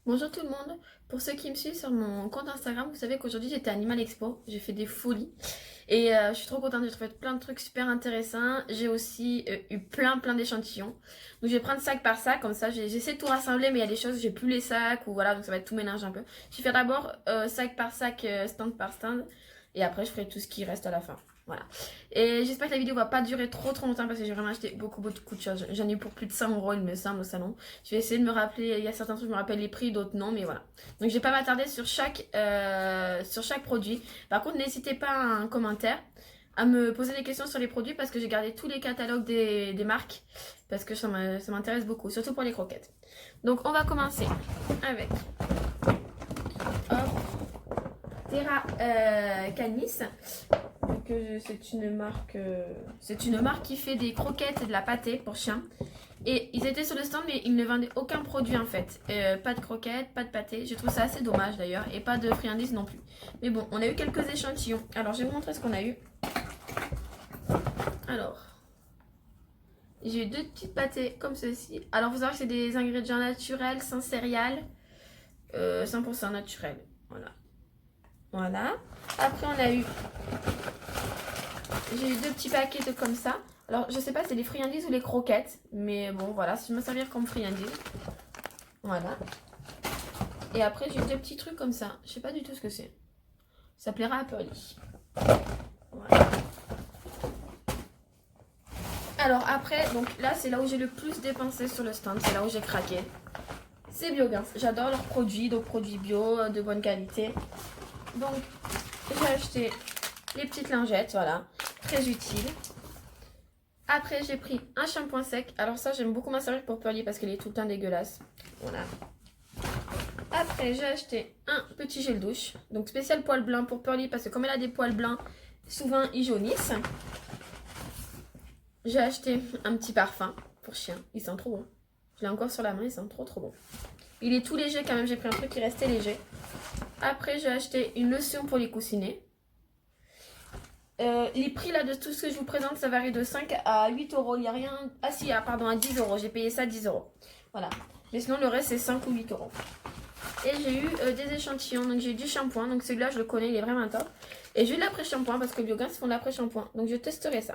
Bonjour tout le monde. Pour ceux qui me suivent sur mon compte Instagram, vous savez qu'aujourd'hui j'étais à Animal Expo. J'ai fait des folies et je suis trop contente. J'ai trouvé plein de trucs super intéressants. J'ai aussi eu plein d'échantillons. Donc je vais prendre sac par sac, comme ça j'essaie de tout rassembler, mais il y a des choses, j'ai plus les sacs ou voilà, donc ça va être tout mélange un peu. Je vais faire d'abord sac par sac, stand par stand, et après je ferai tout ce qui reste à la fin. Voilà. Et j'espère que la vidéo va pas durer trop longtemps parce que j'ai vraiment acheté beaucoup de choses. J'en ai eu pour plus de 100 euros, il me semble, au salon. Je vais essayer de me rappeler, il y a certains trucs, je me rappelle les prix, d'autres non, mais voilà. Donc je vais pas m'attarder sur chaque produit. Par contre, n'hésitez pas en commentaire à me poser des questions sur les produits parce que j'ai gardé tous les catalogues des marques parce que ça m'intéresse beaucoup, surtout pour les croquettes. Donc on va commencer avec Terra Canis. C'est une marque qui fait des croquettes et de la pâtée pour chiens. Et ils étaient sur le stand mais ils ne vendaient aucun produit en fait. Pas de croquettes, pas de pâté. Je trouve ça assez dommage d'ailleurs. Et pas de friandises non plus. Mais bon, on a eu quelques échantillons. Alors je vais vous montrer ce qu'on a eu. Alors, j'ai eu deux petites pâtés comme ceci. Alors vous savez que c'est des ingrédients naturels, sans céréales. 100% naturel. Voilà. Après on a eu... J'ai eu deux petits paquets de comme ça. Alors, je sais pas, c'est les friandises ou les croquettes. Mais bon, voilà, je vais me servir comme friandises. Voilà. Et après, j'ai deux petits trucs comme ça. Je sais pas du tout ce que c'est. Ça plaira à Pearly. Voilà. Alors après, donc là, c'est là où j'ai le plus dépensé sur le stand. C'est là où j'ai craqué. C'est Biogans. J'adore leurs produits. Donc, produits bio, de bonne qualité. Donc, j'ai acheté les petites lingettes. Voilà. Très utile. Après, j'ai pris un shampoing sec. Alors ça, j'aime beaucoup m'en servir pour Pearly parce qu'elle est tout le temps dégueulasse. Voilà. Après, j'ai acheté un petit gel douche. Donc, spécial poil blanc pour Pearly parce que comme elle a des poils blancs, souvent ils jaunissent. J'ai acheté un petit parfum pour chien. Il sent trop bon. Je l'ai encore sur la main, il sent trop bon. Il est tout léger quand même. J'ai pris un truc qui restait léger. Après, j'ai acheté une lotion pour les coussinets. Les prix là de tout ce que je vous présente, ça varie de 5 à 8 euros. Il n'y a rien. Ah si, pardon, à 10 euros. J'ai payé ça 10 euros. Voilà. Mais sinon, le reste, c'est 5 ou 8 euros. Et j'ai eu des échantillons. Donc, j'ai eu du shampoing. Donc, celui-là, je le connais, il est vraiment top. Et j'ai eu de l'après-shampoing parce que Biogans font de l'après-shampoing. Donc, je testerai ça.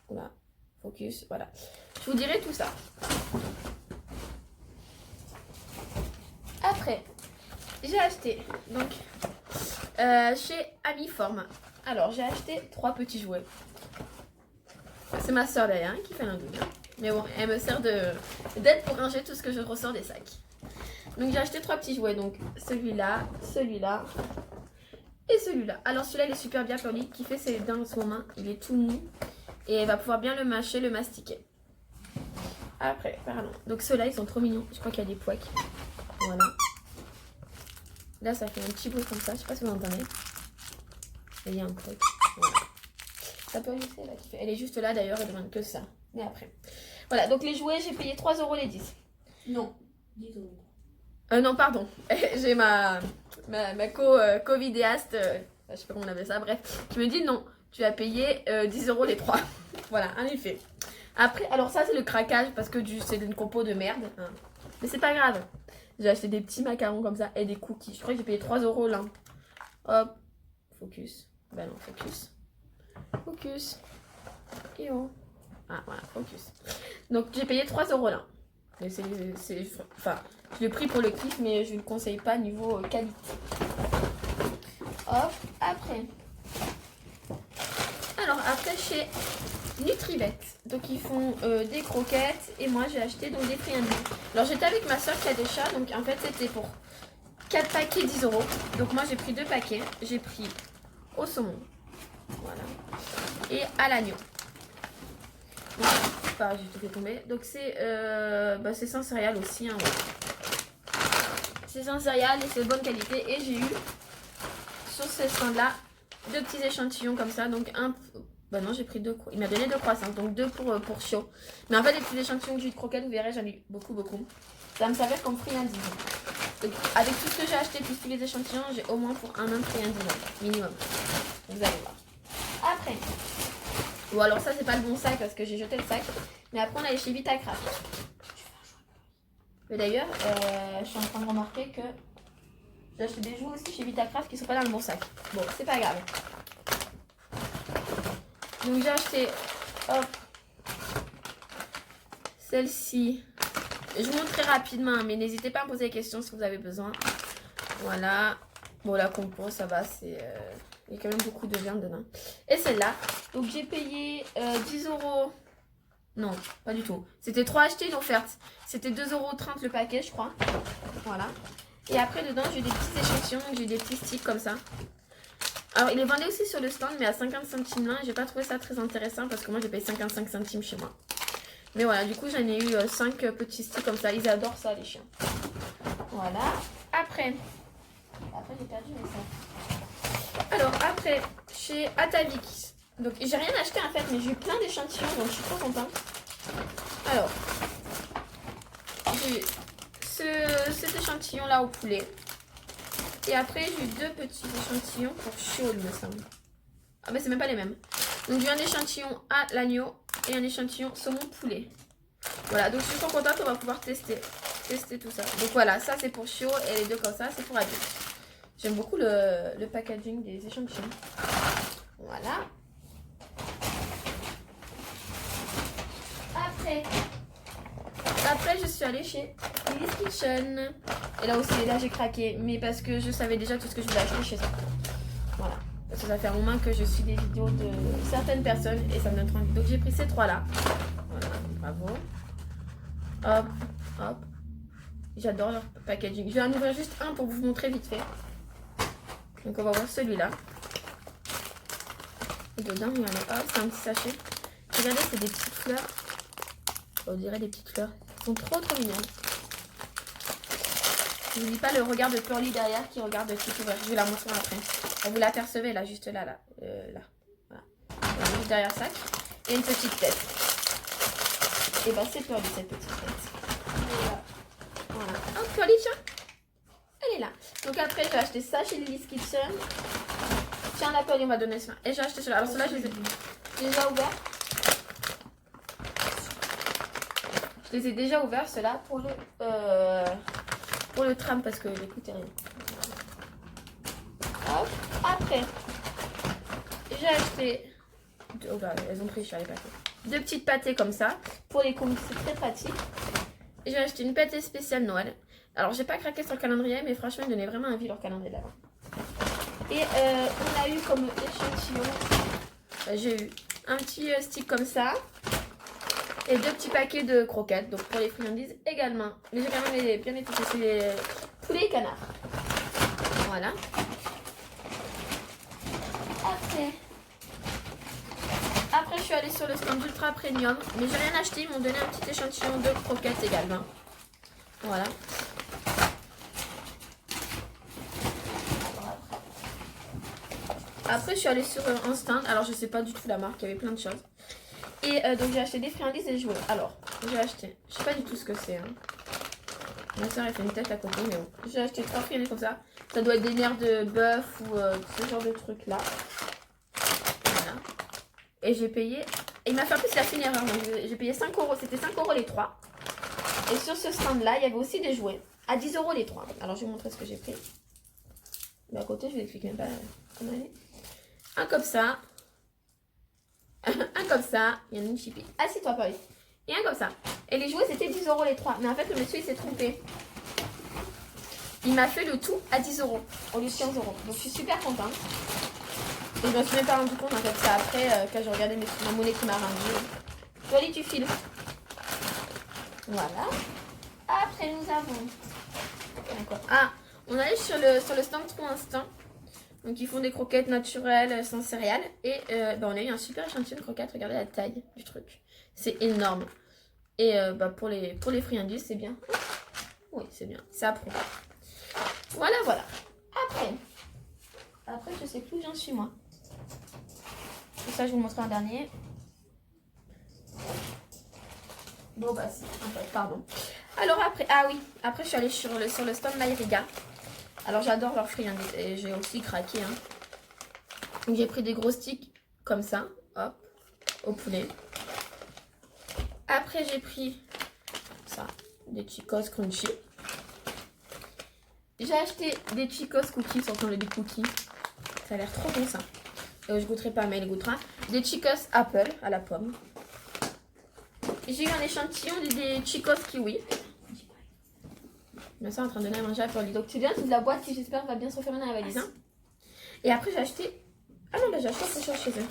Voilà. Focus. Voilà. Je vous dirai tout ça. Après, j'ai acheté. Donc, chez Amiform. Alors, j'ai acheté 3 petits jouets. C'est ma soeur d'ailleurs qui fait l'indouille. Mais bon, elle me sert d'aide pour ranger tout ce que je ressors des sacs. Donc, j'ai acheté 3 petits jouets. Donc, celui-là, celui-là et celui-là. Alors, celui-là, il est super bien pour lui. Qui fait ses dents en ce moment. Il est tout mou. Et elle va pouvoir bien le mâcher, le mastiquer. Après, pardon. Donc, ceux-là, ils sont trop mignons. Je crois qu'il y a des poils. Voilà. Là, ça fait un petit bruit comme ça. Je sais pas si vous entendez. Il y a un truc. Voilà. Ça peut rester là. Elle est juste là d'ailleurs, elle demande que ça. Mais après. Voilà, donc les jouets, j'ai payé 3 euros les 10. Non, 10 euros. Non, pardon. J'ai ma co-vidéaste, je sais pas comment on appelle ça, bref, qui me dit non, tu as payé 10 euros les 3. Voilà, en effet. Après, alors ça, c'est le craquage parce que c'est une compo de merde. Hein. Mais c'est pas grave. J'ai acheté des petits macarons comme ça et des cookies. Je crois que j'ai payé 3 euros là. Hop. Focus. Ben non, focus. Focus. Et oh. Ah, voilà, focus. Donc, j'ai payé 3 euros là. Mais enfin, je l'ai pris pour le kiff, mais je ne le conseille pas niveau qualité. Hop, après. Alors, après, chez Nutrivet. Donc, ils font des croquettes. Et moi, j'ai acheté donc des friandises. Alors, j'étais avec ma soeur qui a des chats. Donc, en fait, c'était pour 4 paquets 10 euros. Donc, moi, j'ai pris 2 paquets. J'ai pris au saumon. Voilà. Et à l'agneau. Enfin, j'ai tout fait tomber. Donc, c'est sans céréales aussi. Hein, ouais. C'est sans céréales et c'est de bonne qualité. Et j'ai eu, sur ce stand-là, 2 petits échantillons comme ça. Donc, un... Bah non, j'ai pris 2. Il m'a donné 2 croissants. Donc, 2 pour chiot. Mais en fait, les petits échantillons que j'ai eu de croquettes, vous verrez, j'en ai eu beaucoup. Ça va me servir comme friandise. Donc, avec tout ce que j'ai acheté, plus tous les échantillons, j'ai au moins pour un an de friandise. Minimum. Vous allez voir. Après. Ou alors ça, c'est pas le bon sac parce que j'ai jeté le sac. Mais après, on allait chez Vitacraft. Mais d'ailleurs, je suis en train de remarquer que j'ai acheté des jouets aussi chez Vitacraft qui sont pas dans le bon sac. Bon, c'est pas grave. Donc j'ai acheté, hop, celle-ci. Je vous montre très rapidement, mais n'hésitez pas à me poser des questions si vous avez besoin. Voilà. Bon, la compo, ça va, c'est... il y a quand même beaucoup de viande dedans. Et celle-là. Donc j'ai payé 10 euros. Non, pas du tout. C'était 3 achetés, une offerte. C'était 2,30 € le paquet, je crois. Voilà. Et après, dedans, j'ai des petits échantillons. J'ai des petits sticks comme ça. Alors, il les vendait aussi sur le stand, mais à 50 centimes l'un. J'ai pas trouvé ça très intéressant parce que moi, j'ai payé 55 centimes chez moi. Mais voilà, du coup, j'en ai eu 5 petits sticks comme ça. Ils adorent ça, les chiens. Voilà. Après, j'ai perdu mes sacs. Alors, après, chez Atavix. Donc, j'ai rien acheté en fait, mais j'ai eu plein d'échantillons, donc je suis trop contente. Alors, j'ai eu cet échantillon-là au poulet. Et après, j'ai eu 2 petits échantillons pour chiot, il me semble. Ah, mais c'est même pas les mêmes. Donc, j'ai un échantillon à l'agneau et un échantillon saumon poulet. Voilà, donc je suis trop contente, on va pouvoir tester tout ça. Donc voilà, ça c'est pour chiot et les 2 comme ça, c'est pour adulte. J'aime beaucoup le packaging des échantillons. Voilà. Après, je suis allée chez Lily's Kitchen. Et là aussi, là j'ai craqué. Mais parce que je savais déjà tout ce que je voulais acheter chez eux. Voilà. Parce que ça fait un moment que je suis des vidéos de certaines personnes et ça me donne trop envie. Donc j'ai pris ces 3 là. Voilà, bravo. Hop, hop. J'adore leur packaging. Je vais en ouvrir juste un pour vous montrer vite fait. Donc on va voir celui-là. Et dedans, il y en a. Hop, c'est un petit sachet. Regardez, c'est des petites fleurs. On dirait des petites fleurs. Elles sont trop mignonnes. Je n'oublie pas le regard de Pearly derrière qui regarde tout ouvert. Je vais la montrer après. Vous l'apercevez là, juste là. Là. Voilà. Juste derrière le sac. Et une petite tête. Et bah c'est Pearly cette petite tête. Voilà. Oh, Pearly, tiens. Elle est là. Donc après, j'ai acheté ça chez Lily's Kitchen. Tiens, la Pearly, on va donner ça. Et j'ai acheté cela. Alors cela, je les ai déjà ouverts. Je les ai déjà ouverts, ceux-là, pour le tram, parce que l'écoute est rien. Hop. Après, j'ai acheté... Oh bah, elles ont pris cher les pâtés. 2 petites pâtés comme ça, pour les combis, c'est très pratique. Et j'ai acheté une pâtée spéciale Noël. Alors, j'ai pas craqué sur le calendrier, mais franchement, ils donnaient vraiment envie leur calendrier là-bas. Et on a eu comme échantillon... j'ai eu un petit stick comme ça. Et 2 petits paquets de croquettes, donc pour les friandises également. Mais j'ai quand même bien épicé, c'est les poulets et canards. Voilà. Après, je suis allée sur le stand Ultra Premium. Mais j'ai rien acheté, ils m'ont donné un petit échantillon de croquettes également. Voilà. Après, je suis allée sur un stand. Alors, je sais pas du tout la marque, il y avait plein de choses. Et donc j'ai acheté des friandises et des jouets. Alors, j'ai acheté, je sais pas du tout ce que c'est. Hein. Ma soeur elle fait une tête à côté, mais bon. J'ai acheté 3 friandises comme ça. Ça doit être des nerfs de bœuf ou ce genre de truc là. Voilà. Et j'ai payé. Et il m'a fait un peu la fine erreur. J'ai payé 5 €. C'était 5 € les 3. Et sur ce stand là, il y avait aussi des jouets. À 10 € les 3. Alors je vais vous montrer ce que j'ai pris. Mais à côté, je vais expliquer même pas comment elle est. Un comme ça. Un comme ça, il y en a une chippie. Assieds-toi, Paris. Et un comme ça. Et les jouets, c'était 10 € les 3. Mais en fait, le monsieur, il s'est trompé. Il m'a fait le tout à 10 € au lieu de 15 €. Donc, je suis super contente. Et je me suis même pas rendu compte, en fait, ça après, quand j'ai regardé ma monnaie qui m'a rendu. Jolie, tu files. Voilà. Après, nous avons... Ah, on allait sur le stand Trop Instinct. Donc ils font des croquettes naturelles sans céréales. Et on a eu un super échantillon de croquettes. Regardez la taille du truc. C'est énorme. Et pour les friandises, c'est bien. Oui, c'est bien. C'est approuvé. Voilà, voilà. Après, je sais plus où j'en suis moi. Tout ça, je vais vous montrer un dernier. Bon, bah, si. En fait, pardon. Alors après, ah oui. Après, je suis allée sur le stand Maïriga. Alors j'adore leurs friandises et j'ai aussi craqué. Hein. Donc j'ai pris des gros sticks comme ça, hop, au poulet. Après j'ai pris ça, des Chicos Crunchy. J'ai acheté des Chicos Cookies, sans les cookies. Ça a l'air trop bon ça. Je goûterai pas, mais elle goûtera. Des Chicos Apple à la pomme. J'ai eu un échantillon des Chicos Kiwi. Bien sûr, en train de donner à manger à Pearly. Donc tu viens, tu ouvres la boîte qui j'espère va bien se refermer dans la valise. Hein. Et après j'ai acheté... Ah non, bah, j'ai acheté autre chose chez eux.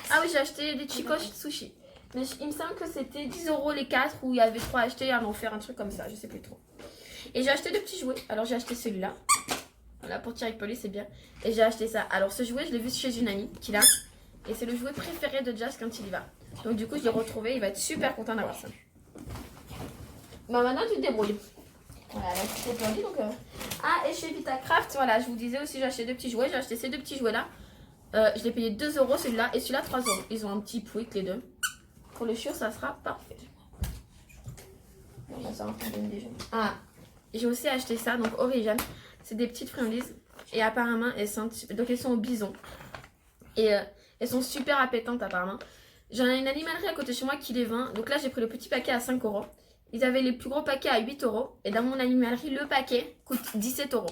Ah oui, j'ai acheté des Chicos Sushi. Mais il me semble que c'était 10 € les 4 où il y avait 3 achetés à en faire un truc comme ça, je sais plus trop. Et j'ai acheté 2 petits jouets. Alors j'ai acheté celui-là. Voilà, pour tirer avec Pearly, c'est bien. Et j'ai acheté ça. Alors ce jouet, je l'ai vu chez une amie qui l'a. Et c'est le jouet préféré de Jazz quand il y va. Donc du coup, je l'ai retrouvé. Il va être super content d'avoir ça. Bah maintenant, tu te débrouilles. Voilà, là, c'est Pearly. Donc, Ah, et chez Vitacraft, voilà, je vous disais aussi, j'ai acheté 2 petits jouets. J'ai acheté ces 2 petits jouets-là. Je l'ai payé 2 € celui-là. Et celui-là, 3 €. Ils ont un petit pouic, les deux. Pour le chiot, ça sera parfait. Ah, j'ai aussi acheté ça, donc Origin. C'est des petites friandises. Et apparemment, elles sentent... Donc, elles sont au bison. Et elles sont super appétantes, apparemment. J'en ai une animalerie à côté de chez moi qui les vend. Donc là, j'ai pris le petit paquet à 5 €. Ils avaient les plus gros paquets à 8 €. Et dans mon animalerie, le paquet coûte 17 €.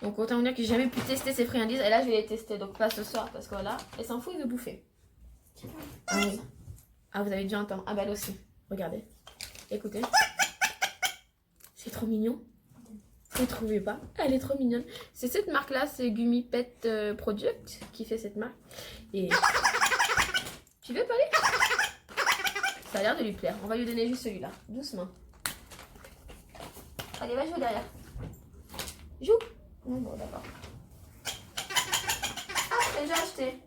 Donc, autant vous dire que j'ai jamais pu tester ces friandises. Et là, je vais les tester. Donc, pas ce soir, parce que là, elles s'en foutent de bouffer. Ah oui. Ah, vous avez dû entendre. Ah, bah, elle aussi. Regardez. Écoutez. C'est trop mignon. Vous ne trouvez pas? Elle est trop mignonne. C'est cette marque-là, c'est Gummy Pet Product qui fait cette marque. Et... Tu veux parler? Ça a l'air de lui plaire. On va lui donner juste celui-là. Doucement. Allez, va jouer derrière. Joue. Non, bon, d'accord. Ah, j'ai acheté.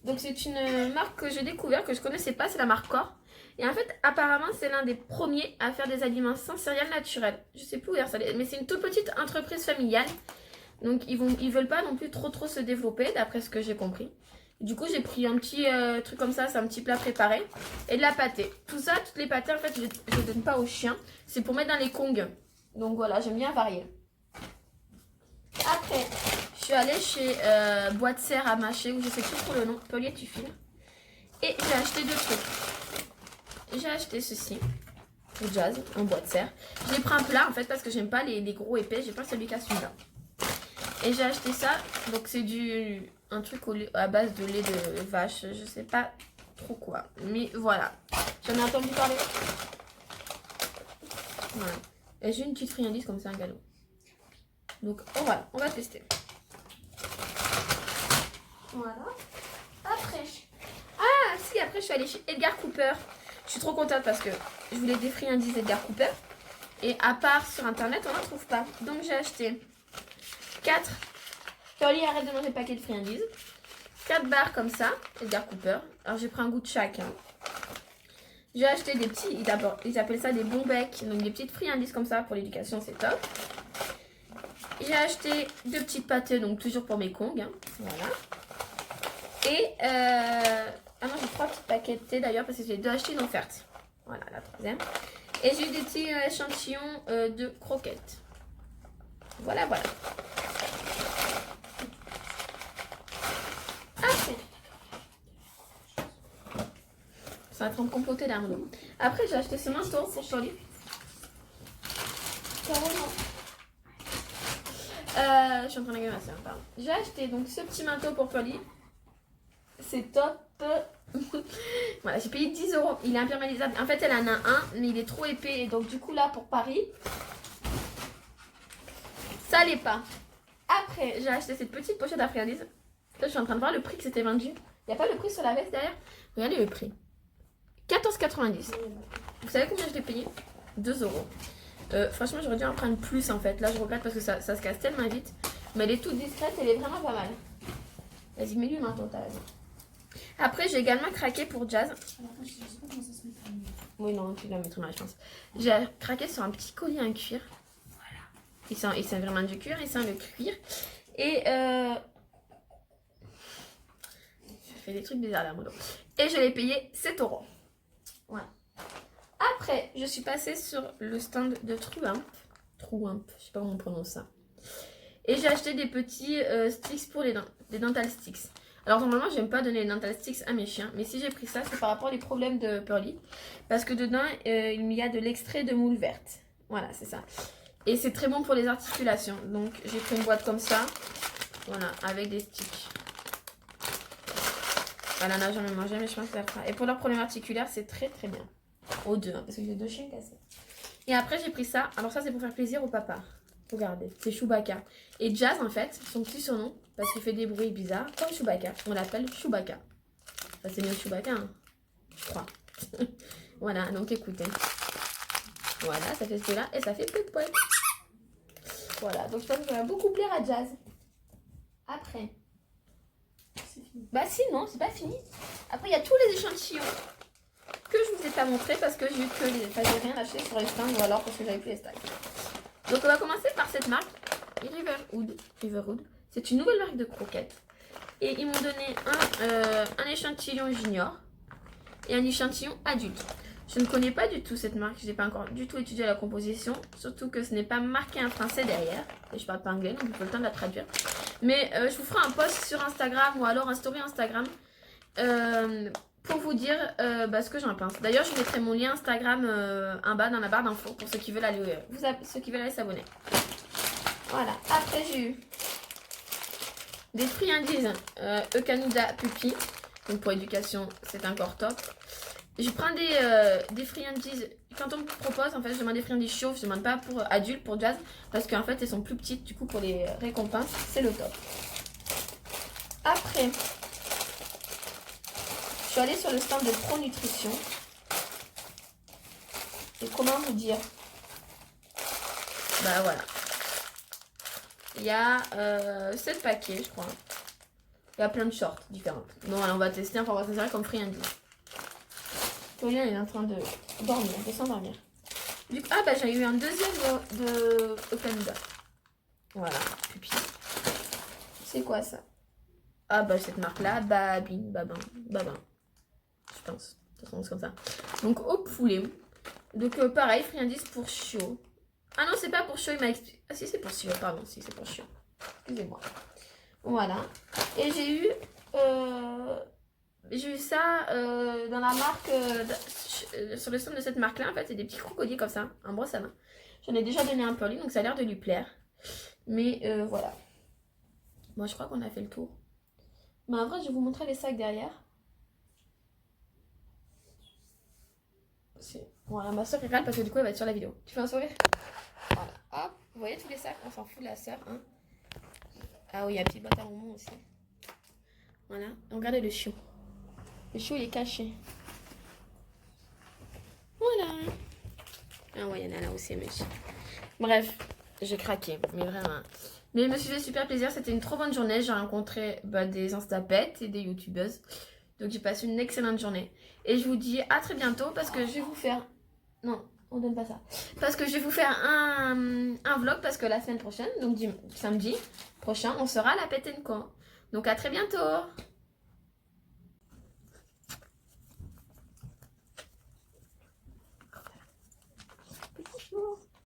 Donc, c'est une marque que j'ai découvert, que je connaissais pas. C'est la marque Core. Et en fait, apparemment, c'est l'un des premiers à faire des aliments sans céréales naturels. Je sais plus où ça est, mais c'est une toute petite entreprise familiale. Donc, ils veulent pas non plus trop se développer, d'après ce que j'ai compris. Du coup, j'ai pris un petit truc comme ça, c'est un petit plat préparé. Et de la pâtée. Tout ça, toutes les pâtées, en fait, je ne donne pas aux chiens. C'est pour mettre dans les kongs. Donc voilà, j'aime bien varier. Après, je suis allée chez Boîte Serre à mâcher, où je sais plus trop le nom. Pearly, tu files. Et j'ai acheté 2 trucs. J'ai acheté ceci, le Jazz, en boîte serre. J'ai pris un plat en fait parce que j'aime pas les gros épais, j'ai pas celui qui a celui-là. Et j'ai acheté ça, donc c'est un truc à base de lait de vache, je sais pas trop quoi. Mais voilà, j'en ai entendu parler. Voilà. Et j'ai une petite friandise comme ça, un galop. Donc oh, voilà, on va tester. Voilà. Après, après je suis allée chez Edgar Cooper. Je suis trop contente parce que je voulais des friandises Edgar Cooper. Et à part sur internet, on n'en trouve pas. Donc j'ai acheté 4. Pearly, arrête de manger le paquet de friandises. 4 barres comme ça, Edgar Cooper. Alors j'ai pris un goût de chacun. J'ai acheté des petits, ils appellent ça des bons becs. Donc des petites friandises comme ça pour l'éducation, c'est top. J'ai acheté 2 petites pâtées, donc toujours pour mes kongs. Hein. Voilà. Et ah non, j'ai 3 petits paquets de thé d'ailleurs parce que j'ai 2 achetés une offerte. Voilà, la 3e. Et j'ai eu des petits échantillons de croquettes. Voilà, voilà. Après, ça va être en comploté là. Après, j'ai acheté ce manteau pour Pearly. Carrément. Je suis en train de grimacer, hein, pardon. J'ai acheté donc ce petit manteau pour Pearly. C'est top. Voilà, j'ai payé 10 €. Il est imperméabilisable. En fait, elle en a un, mais il est trop épais. Et donc, du coup, là, pour Paris, ça l'est pas. Après, j'ai acheté cette petite pochette à friandises. Là, je suis en train de voir le prix que c'était vendu. Il n'y a pas le prix sur la veste derrière. Regardez le prix. 14,90 €. Vous savez combien je l'ai payé? 2 €. Franchement, j'aurais dû en prendre plus, en fait. Là, je regrette parce que ça se casse tellement vite. Mais elle est toute discrète. Elle est vraiment pas mal. Vas-y, mets-lui un manteau, t'as raison. Après, j'ai également craqué pour Jazz. Oui, non, tu vas mettre mal, je pense. J'ai craqué sur un petit collier en cuir. Voilà. Il sent vraiment du cuir, il sent le cuir. Et je fais des trucs bizarres là, mon dos. Et je l'ai payé 7 €. Voilà. Après, je suis passée sur le stand de Truamp. Truamp, je sais pas comment on prononce ça. Et j'ai acheté des petits sticks pour les dents. Des dental sticks. Alors normalement j'aime pas donner les Dental Sticks à mes chiens, mais si j'ai pris ça c'est par rapport aux problèmes de Pearly, parce que dedans il y a de l'extrait de moule verte. Voilà, c'est ça. Et c'est très bon pour les articulations, donc j'ai pris une boîte comme ça, voilà, avec des sticks. Elle en a jamais mangé, mais je pense qu'elle fera. Et pour leurs problèmes articulaires, c'est très très bien. Aux deux, hein, parce que j'ai 2 chiens cassés. Et après j'ai pris ça, alors ça c'est pour faire plaisir au papa. Regardez, c'est Chewbacca. Et Jazz, en fait, son petit surnom, parce qu'il fait des bruits bizarres, comme Chewbacca, on l'appelle Chewbacca. Enfin, c'est mieux Chewbacca, hein, je crois. Voilà, donc écoutez. Voilà, ça fait cela et ça fait pout pout. Voilà, donc je pense que ça va beaucoup plaire à Jazz. Après. C'est fini. Bah si, non, c'est pas fini. Après, il y a tous les échantillons que je vous ai pas montré parce que j'ai eu que les... Enfin, j'ai rien acheté sur les stands ou alors parce que j'avais plus les stacks. Donc on va commencer par cette marque, Riverwood. C'est une nouvelle marque de croquettes. Et ils m'ont donné un échantillon junior et un échantillon adulte. Je ne connais pas du tout cette marque, je n'ai pas encore du tout étudié la composition. Surtout que ce n'est pas marqué en français derrière. Et je parle pas anglais, donc il faut le temps de la traduire. Mais je vous ferai un post sur Instagram ou alors un story Instagram pour vous dire ce que j'en pense. D'ailleurs, je mettrai mon lien Instagram en bas dans la barre d'infos pour ceux qui veulent aller s'abonner. Voilà. Après, j'ai eu des friandises Eukanuda Pupi. Donc pour éducation, c'est encore top. Je prends des friandises. Quand on me propose, en fait, je demande des friandises chauves. Je ne demande pas pour adultes, pour Jazz. Parce qu'en fait, elles sont plus petites. Du coup, pour les récompenses, c'est le top. Après, je suis allée sur le stand de Pro Nutrition. Et comment vous dire? Bah voilà. Il y a 7 paquets, je crois. Il y a plein de shorts différentes. Bon, alors on va tester. Enfin, on va s'insérer comme friandise. Florian est en train de dormir, de s'endormir. Ah bah j'ai eu un deuxième de Okanuda. Voilà, pupi. C'est quoi ça? Ah bah cette marque-là, Babin. Je pense. De toute façon, c'est comme ça. Donc au poulet. Donc pareil, friandise pour chiot. Ah non, c'est pas pour chiot, il m'a expliqué. Ah si, c'est pour chiot, pardon, si c'est pour chiot. Excusez-moi. Voilà. Et j'ai eu ça dans la marque, sur le stand de cette marque-là, en fait, c'est des petits crocodiles comme ça, en brosse à main. J'en ai déjà donné un Pearly, donc ça a l'air de lui plaire. Mais voilà. Bon, je crois qu'on a fait le tour. Mais en vrai, je vais vous montrer les sacs derrière. Voilà, ma soeur râle parce que du coup, elle va être sur la vidéo. Tu fais un sourire? Voilà. Hop, vous voyez tous les sacs? On s'en fout de la soeur, hein. Ah oui, il y a un petit boîte à bonbons aussi. Voilà. Regardez le chiot. Le chiot, il est caché. Voilà. Ah ouais, il y en a là aussi, mais... Bref, j'ai craqué, mais vraiment. Mais il me suis fait super plaisir, c'était une trop bonne journée. J'ai rencontré des instapètes et des youtubeuses. Donc j'ai passé une excellente journée. Et je vous dis à très bientôt parce que je vais vous faire... Non, on donne pas ça. Parce que je vais vous faire un vlog parce que la semaine prochaine, donc samedi prochain, on sera à la Pet & Co. Donc à très bientôt.